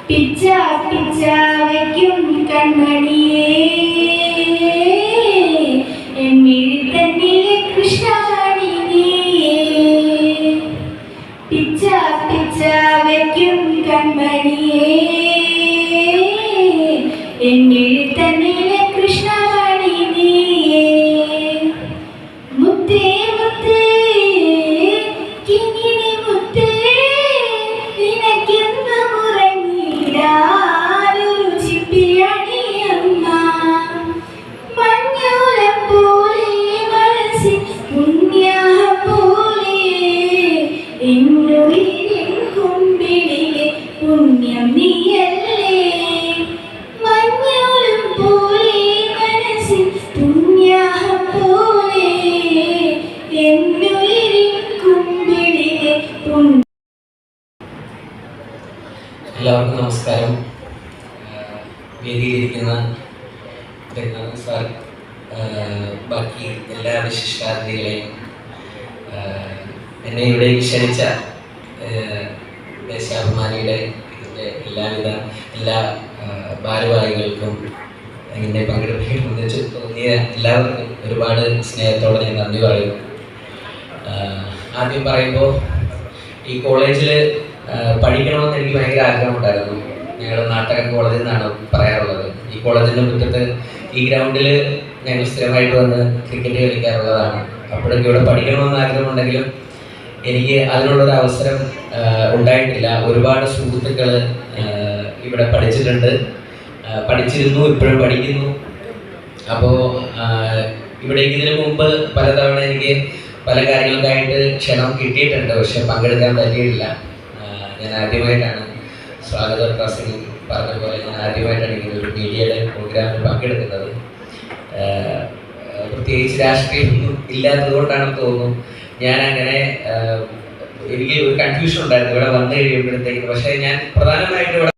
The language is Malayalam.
പിച്ച പിച്ച വയ്ക്കും കൺമണിയേ എന്നിൽ തന്നിലെ കൃഷ്ണമണി നീയേ പിച്ച പിച്ച വയ്ക്കും കൺമണിയേ എന്നിൽ തന്നിലെ കൃഷ്ണമണി നീയേ മുത്തേ മുത്തേ കിങ്ങിണി മുത്തേ എല്ലാവർക്കും നമസ്കാരം. വേദിയിലിരിക്കുന്ന സാർ, ബാക്കി എല്ലാ വിശിഷ്ടാതിഥികളെയും, എന്നെ ഇവിടേക്ക് ക്ഷണിച്ച ദേശാഭിമാനിയുടെ എല്ലാ ഭാരവാഹികൾക്കും എന്നെ പങ്കെടുപ്പിക്കാൻ തോന്നിയ എല്ലാവർക്കും ഒരുപാട് സ്നേഹത്തോടെ ഞാൻ നന്ദി പറയുന്നു. ആദ്യം പറയുമ്പോൾ ഈ കോളേജിൽ പഠിക്കണമെന്ന് എനിക്ക് ഭയങ്കര ആഗ്രഹമുണ്ടായിരുന്നു. ഞങ്ങളുടെ നാട്ടകം കോളേജിൽ നിന്നാണ് പറയാറുള്ളത്. ഈ കോളേജിൻ്റെ മുറ്റത്ത് ഈ ഗ്രൗണ്ടിൽ ഞങ്ങൾ സ്ഥിരമായിട്ട് വന്ന് ക്രിക്കറ്റ് കളിക്കാറുള്ളതാണ്. അപ്പോഴൊക്കെ ഇവിടെ പഠിക്കണമെന്ന് ആഗ്രഹമുണ്ടെങ്കിലും എനിക്ക് അതിനുള്ളൊരു അവസരം ഉണ്ടായിട്ടില്ല. ഒരുപാട് സുഹൃത്തുക്കൾ ഇവിടെ പഠിച്ചിരുന്നു, ഇപ്പോഴും പഠിക്കുന്നു. അപ്പോൾ ഇവിടേക്ക് ഇതിനു മുമ്പ് പലതവണ എനിക്ക് പല കാര്യങ്ങൾക്കായിട്ട് ക്ഷണം കിട്ടിയിട്ടുണ്ട്, പക്ഷെ പങ്കെടുക്കാൻ പറ്റിയിട്ടില്ല. ഞാൻ ആദ്യമായിട്ടാണ് സ്വാഗത പ്രസംഗം പറഞ്ഞ പോലെ ഞാൻ ആദ്യമായിട്ടാണ് ഇങ്ങനെ ഒരു മീഡിയയുടെ പ്രോഗ്രാമിൽ പങ്കെടുക്കുന്നത്. പ്രത്യേകിച്ച് രാഷ്ട്രീയമൊന്നും ഇല്ലാത്തത് കൊണ്ടാണെന്ന് തോന്നുന്നു ഞാനങ്ങനെ എനിക്ക് ഒരു കൺഫ്യൂഷൻ ഉണ്ടായിരുന്നു ഇവിടെ വന്നു കഴിയുമ്പോഴത്തേക്കും. പക്ഷേ ഞാൻ പ്രധാനമായിട്ട് ഇവിടെ